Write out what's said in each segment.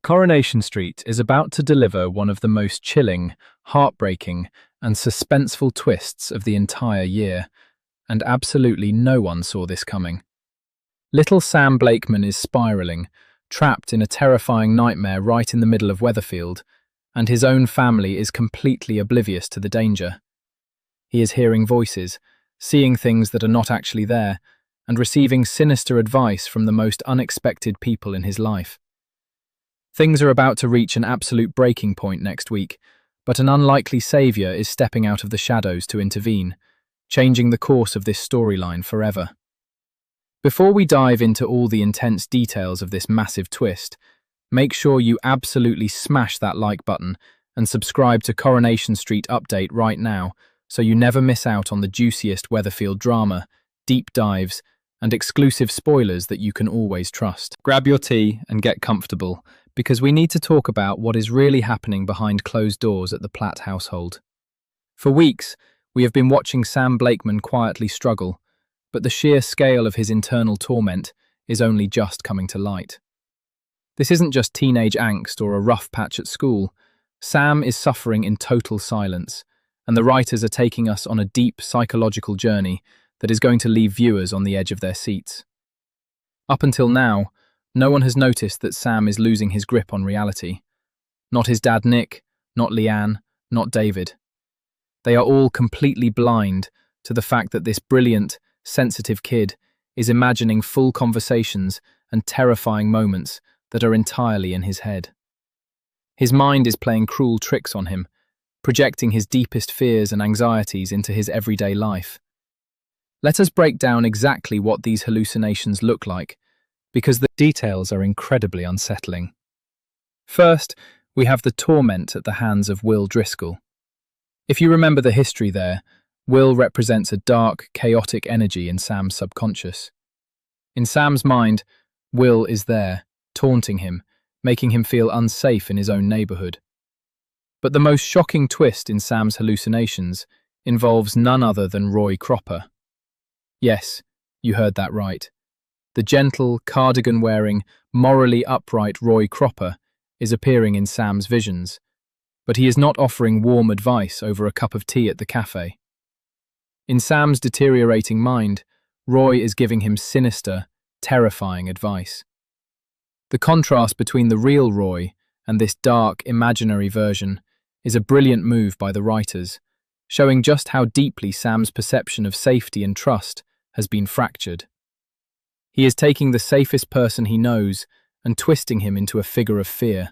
Coronation Street is about to deliver one of the most chilling, heartbreaking, and suspenseful twists of the entire year, and absolutely no one saw this coming. Little Sam Blakeman is spiraling, trapped in a terrifying nightmare right in the middle of Weatherfield, and his own family is completely oblivious to the danger. He is hearing voices, seeing things that are not actually there, and receiving sinister advice from the most unexpected people in his life. Things are about to reach an absolute breaking point next week, but an unlikely saviour is stepping out of the shadows to intervene, changing the course of this storyline forever. Before we dive into all the intense details of this massive twist, make sure you absolutely smash that like button and subscribe to Coronation Street Update right now so you never miss out on the juiciest Weatherfield drama, deep dives, and exclusive spoilers that you can always trust. Grab your tea and get comfortable, because we need to talk about what is really happening behind closed doors at the Platt household. For weeks, we have been watching Sam Blakeman quietly struggle, but the sheer scale of his internal torment is only just coming to light. This isn't just teenage angst or a rough patch at school. Sam is suffering in total silence, and the writers are taking us on a deep psychological journey that is going to leave viewers on the edge of their seats. Up until now, no one has noticed that Sam is losing his grip on reality. Not his dad Nick, not Leanne, not David. They are all completely blind to the fact that this brilliant, sensitive kid is imagining full conversations and terrifying moments that are entirely in his head. His mind is playing cruel tricks on him, projecting his deepest fears and anxieties into his everyday life. Let us break down exactly what these hallucinations look like, because the details are incredibly unsettling. First, we have the torment at the hands of Will Driscoll. If you remember the history there, Will represents a dark, chaotic energy in Sam's subconscious. In Sam's mind, Will is there, taunting him, making him feel unsafe in his own neighbourhood. But the most shocking twist in Sam's hallucinations involves none other than Roy Cropper. Yes, you heard that right. The gentle, cardigan-wearing, morally upright Roy Cropper is appearing in Sam's visions, but he is not offering warm advice over a cup of tea at the cafe. In Sam's deteriorating mind, Roy is giving him sinister, terrifying advice. The contrast between the real Roy and this dark, imaginary version is a brilliant move by the writers, showing just how deeply Sam's perception of safety and trust has been fractured. He is taking the safest person he knows and twisting him into a figure of fear.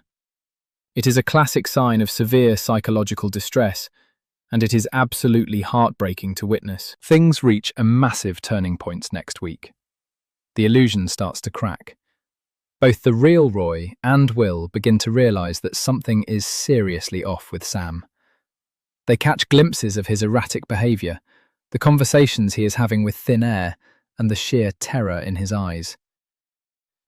It is a classic sign of severe psychological distress, and it is absolutely heartbreaking to witness. Things reach a massive turning point next week. The illusion starts to crack. Both the real Roy and Will begin to realise that something is seriously off with Sam. They catch glimpses of his erratic behaviour, the conversations he is having with thin air, and the sheer terror in his eyes.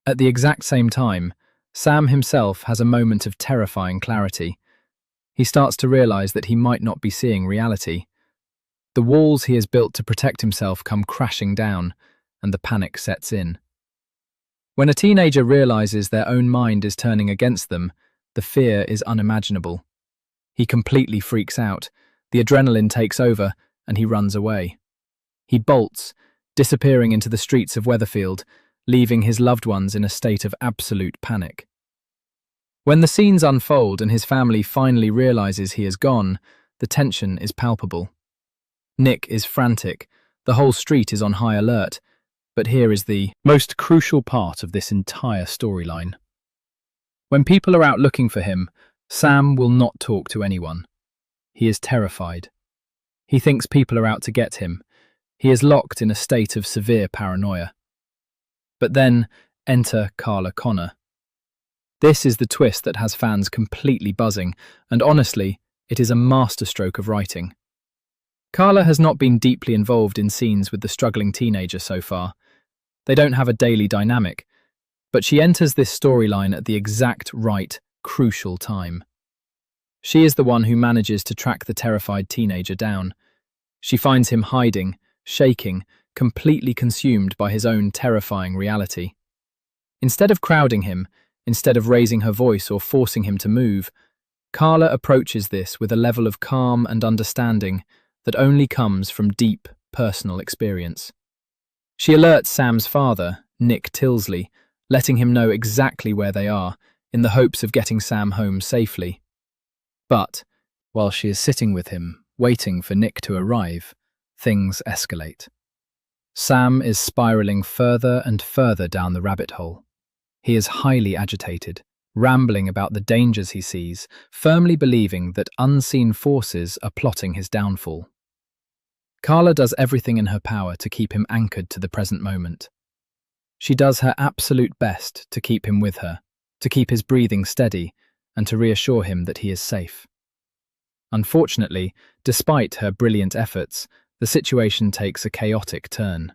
At the exact same time, Sam himself has a moment of terrifying clarity. He starts to realise that he might not be seeing reality. The walls he has built to protect himself come crashing down, and the panic sets in. When a teenager realises their own mind is turning against them, the fear is unimaginable. He completely freaks out, the adrenaline takes over, and he runs away. He bolts, disappearing into the streets of Weatherfield, leaving his loved ones in a state of absolute panic. When the scenes unfold and his family finally realises he is gone, the tension is palpable. Nick is frantic, the whole street is on high alert, but here is the most crucial part of this entire storyline. When people are out looking for him, Sam will not talk to anyone. He is terrified. He thinks people are out to get him. He is locked in a state of severe paranoia. But then, enter Carla Connor. This is the twist that has fans completely buzzing, and honestly, it is a masterstroke of writing. Carla has not been deeply involved in scenes with the struggling teenager so far. They don't have a daily dynamic, but she enters this storyline at the exact right, crucial time. She is the one who manages to track the terrified teenager down. She finds him hiding, shaking, completely consumed by his own terrifying reality. Instead of crowding him, Instead of raising her voice or forcing him to move, Carla approaches this with a level of calm and understanding that only comes from deep, personal experience. She alerts Sam's father, Nick Tilsley, letting him know exactly where they are, in the hopes of getting Sam home safely. But, while she is sitting with him, waiting for Nick to arrive, things escalate. Sam is spiraling further and further down the rabbit hole. He is highly agitated, rambling about the dangers he sees, firmly believing that unseen forces are plotting his downfall. Carla does everything in her power to keep him anchored to the present moment. She does her absolute best to keep him with her, to keep his breathing steady, and to reassure him that he is safe. Unfortunately, despite her brilliant efforts, the situation takes a chaotic turn.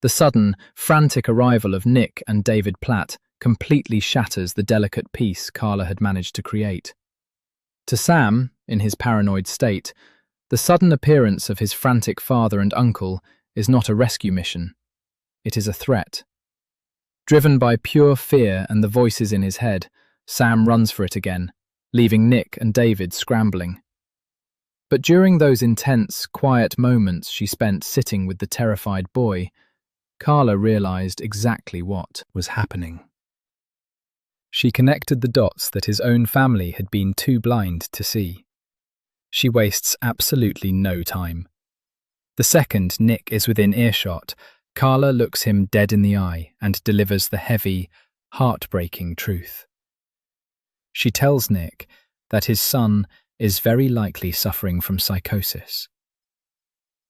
The sudden, frantic arrival of Nick and David Platt completely shatters the delicate peace Carla had managed to create. To Sam, in his paranoid state, the sudden appearance of his frantic father and uncle is not a rescue mission. It is a threat. Driven by pure fear and the voices in his head, Sam runs for it again, leaving Nick and David scrambling. But during those intense, quiet moments she spent sitting with the terrified boy, Carla realized exactly what was happening. She connected the dots that his own family had been too blind to see. She wastes absolutely no time. The second Nick is within earshot, Carla looks him dead in the eye and delivers the heavy, heartbreaking truth. She tells Nick that his son is very likely suffering from psychosis.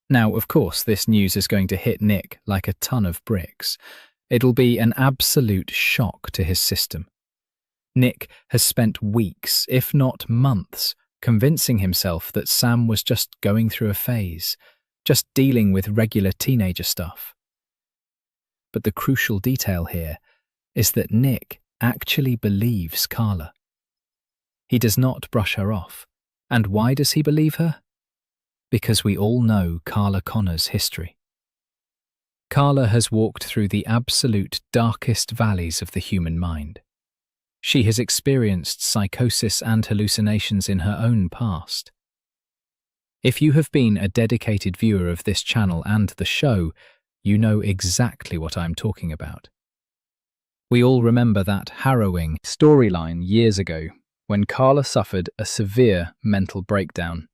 Now, of course, this news is going to hit Nick like a ton of bricks. It'll be an absolute shock to his system. Nick has spent weeks, if not months, convincing himself that Sam was just going through a phase, just dealing with regular teenager stuff. But the crucial detail here is that Nick actually believes Carla. He does not brush her off. And why does he believe her? Because we all know Carla Connor's history. Carla has walked through the absolute darkest valleys of the human mind. She has experienced psychosis and hallucinations in her own past. If you have been a dedicated viewer of this channel and the show, you know exactly what I'm talking about. We all remember that harrowing storyline years ago when Carla suffered a severe mental breakdown.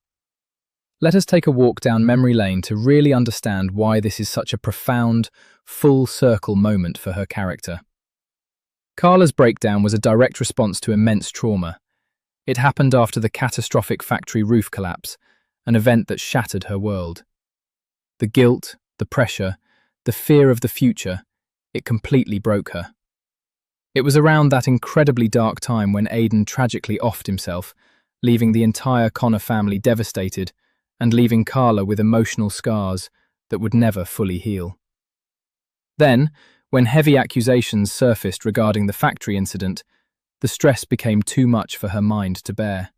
Let us take a walk down memory lane to really understand why this is such a profound, full-circle moment for her character. Carla's breakdown was a direct response to immense trauma. It happened after the catastrophic factory roof collapse, an event that shattered her world. The guilt, the pressure, the fear of the future, it completely broke her. It was around that incredibly dark time when Aidan tragically offed himself, leaving the entire Connor family devastated and leaving Carla with emotional scars that would never fully heal. Then, when heavy accusations surfaced regarding the factory incident, the stress became too much for her mind to bear.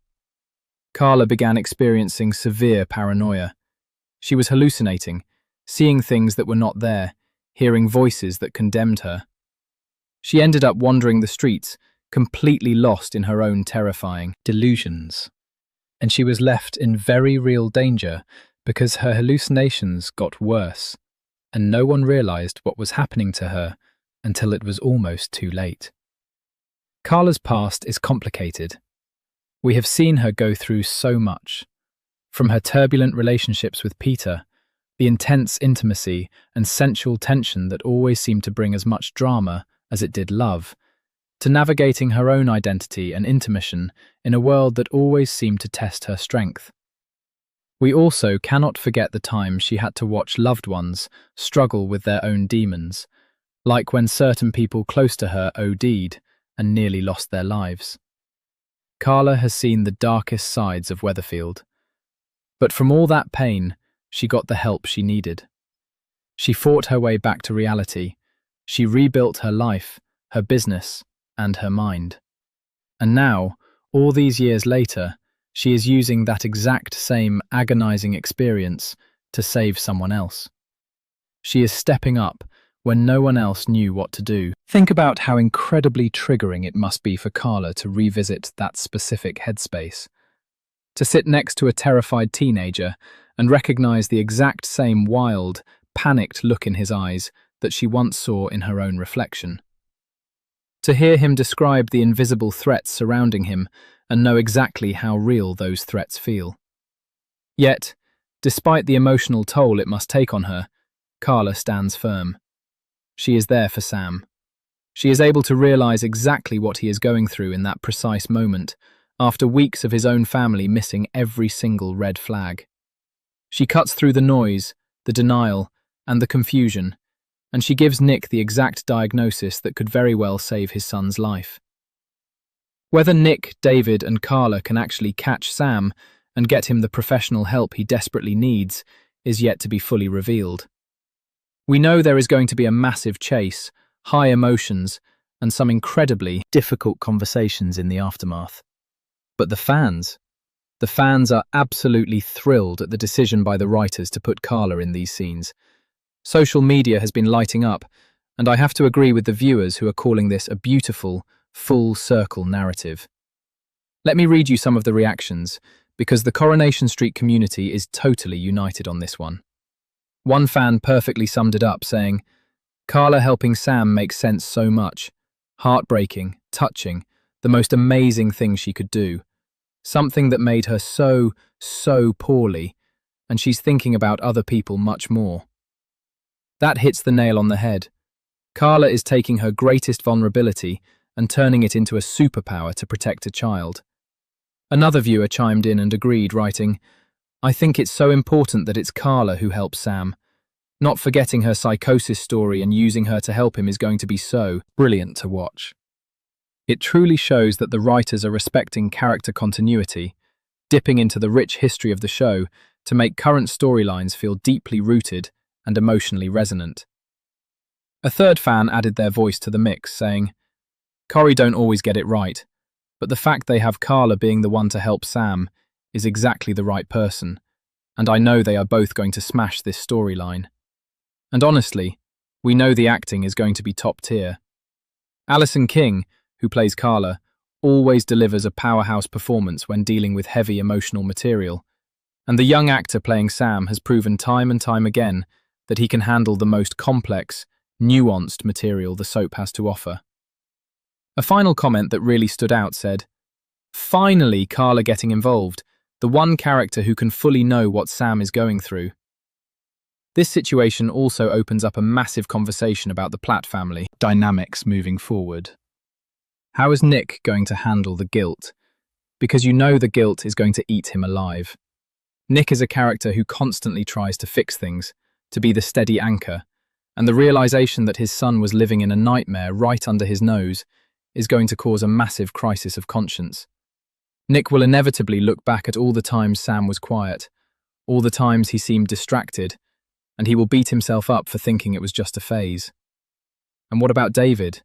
Carla began experiencing severe paranoia. She was hallucinating, seeing things that were not there, hearing voices that condemned her. She ended up wandering the streets, completely lost in her own terrifying delusions. And she was left in very real danger because her hallucinations got worse, and no one realized what was happening to her until it was almost too late. Carla's past is complicated. We have seen her go through so much. From her turbulent relationships with Peter, the intense intimacy and sensual tension that always seemed to bring as much drama as it did love, to navigating her own identity and intermission in a world that always seemed to test her strength. We also cannot forget the times she had to watch loved ones struggle with their own demons, like when certain people close to her OD'd and nearly lost their lives. Carla has seen the darkest sides of Weatherfield. But from all that pain, she got the help she needed. She fought her way back to reality. She rebuilt her life, her business, and her mind. And now, all these years later, she is using that exact same agonizing experience to save someone else. She is stepping up when no one else knew what to do. Think about how incredibly triggering it must be for Carla to revisit that specific headspace. To sit next to a terrified teenager and recognize the exact same wild, panicked look in his eyes that she once saw in her own reflection. To hear him describe the invisible threats surrounding him and know exactly how real those threats feel. Yet, despite the emotional toll it must take on her, Carla stands firm. She is there for Sam. She is able to realize exactly what he is going through in that precise moment, after weeks of his own family missing every single red flag. She cuts through the noise, the denial, and the confusion, and she gives Nick the exact diagnosis that could very well save his son's life. Whether Nick, David, and Carla can actually catch Sam and get him the professional help he desperately needs is yet to be fully revealed. We know there is going to be a massive chase, high emotions, and some incredibly difficult conversations in the aftermath. But the fans are absolutely thrilled at the decision by the writers to put Carla in these scenes. Social media has been lighting up, and I have to agree with the viewers who are calling this a beautiful, full-circle narrative. Let me read you some of the reactions, because the Coronation Street community is totally united on this one. One fan perfectly summed it up, saying, "Carla helping Sam makes sense so much. Heartbreaking, touching, the most amazing thing she could do. Something that made her so poorly, and she's thinking about other people much more." That hits the nail on the head. Carla is taking her greatest vulnerability and turning it into a superpower to protect a child. Another viewer chimed in and agreed, writing, "I think it's so important that it's Carla who helps Sam. Not forgetting her psychosis story and using her to help him is going to be so brilliant to watch." It truly shows that the writers are respecting character continuity, dipping into the rich history of the show to make current storylines feel deeply rooted and emotionally resonant. A third fan added their voice to the mix, saying, "Corrie don't always get it right, but the fact they have Carla being the one to help Sam is exactly the right person, and I know they are both going to smash this storyline. And honestly, we know the acting is going to be top tier. Alison King, who plays Carla, always delivers a powerhouse performance when dealing with heavy emotional material, and the young actor playing Sam has proven time and time again that he can handle the most complex, nuanced material the soap has to offer. A final comment that really stood out said, "Finally Carla getting involved, the one character who can fully know what Sam is going through." This situation also opens up a massive conversation about the Platt family dynamics moving forward. How is Nick going to handle the guilt? Because you know the guilt is going to eat him alive. Nick is a character who constantly tries to fix things, to be the steady anchor, and the realization that his son was living in a nightmare right under his nose is going to cause a massive crisis of conscience. Nick will inevitably look back at all the times Sam was quiet, all the times he seemed distracted, and he will beat himself up for thinking it was just a phase. And what about David?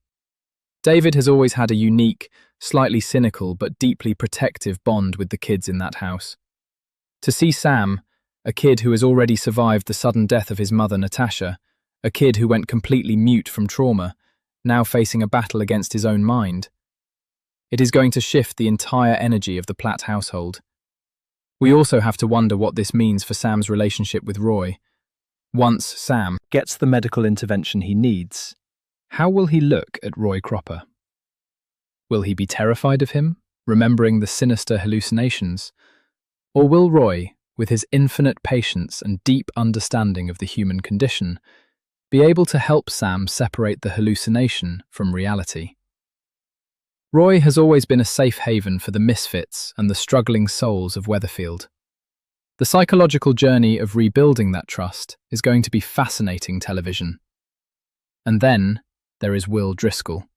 David has always had a unique, slightly cynical but deeply protective bond with the kids in that house. To see Sam, a kid who has already survived the sudden death of his mother Natasha, a kid who went completely mute from trauma, now facing a battle against his own mind. It is going to shift the entire energy of the Platt household. We also have to wonder what this means for Sam's relationship with Roy. Once Sam gets the medical intervention he needs, how will he look at Roy Cropper? Will he be terrified of him, remembering the sinister hallucinations? Or will Roy, with his infinite patience and deep understanding of the human condition, be able to help Sam separate the hallucination from reality? Roy has always been a safe haven for the misfits and the struggling souls of Weatherfield. The psychological journey of rebuilding that trust is going to be fascinating television. And then there is Will Driscoll.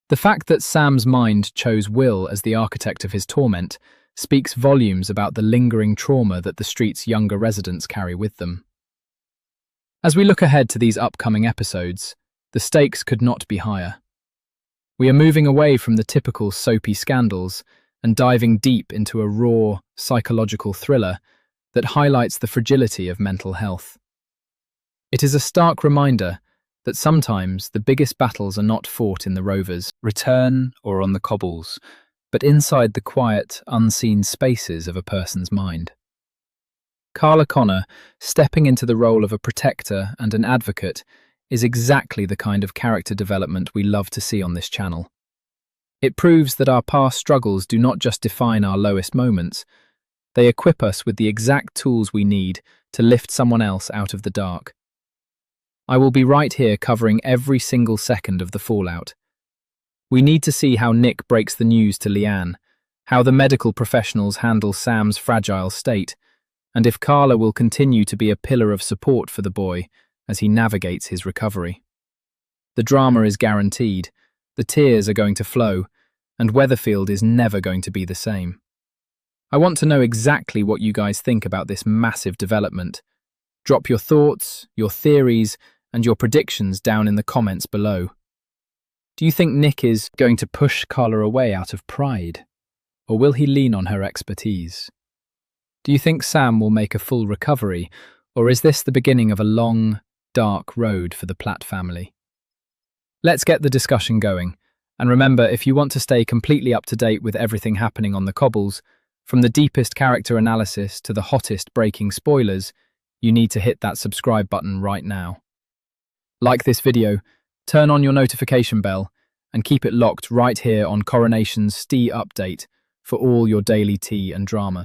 The fact that Sam's mind chose Will as the architect of his torment speaks volumes about the lingering trauma that the street's younger residents carry with them. As we look ahead to these upcoming episodes, the stakes could not be higher. We are moving away from the typical soapy scandals and diving deep into a raw, psychological thriller that highlights the fragility of mental health. It is a stark reminder that sometimes the biggest battles are not fought in the Rovers' return or on the cobbles, but inside the quiet, unseen spaces of a person's mind. Carla Connor, stepping into the role of a protector and an advocate, is exactly the kind of character development we love to see on this channel. It proves that our past struggles do not just define our lowest moments, they equip us with the exact tools we need to lift someone else out of the dark. I will be right here covering every single second of the fallout. We need to see how Nick breaks the news to Leanne, how the medical professionals handle Sam's fragile state, and if Carla will continue to be a pillar of support for the boy as he navigates his recovery. The drama is guaranteed, the tears are going to flow, and Weatherfield is never going to be the same. I want to know exactly what you guys think about this massive development. Drop your thoughts, your theories, and your predictions down in the comments below. Do you think Nick is going to push Carla away out of pride? Or will he lean on her expertise? Do you think Sam will make a full recovery, or is this the beginning of a long, dark road for the Platt family? Let's get the discussion going. And remember, if you want to stay completely up to date with everything happening on the cobbles, from the deepest character analysis to the hottest breaking spoilers, you need to hit that subscribe button right now. Like this video, turn on your notification bell, and keep it locked right here on CoronationST update for all your daily tea and drama.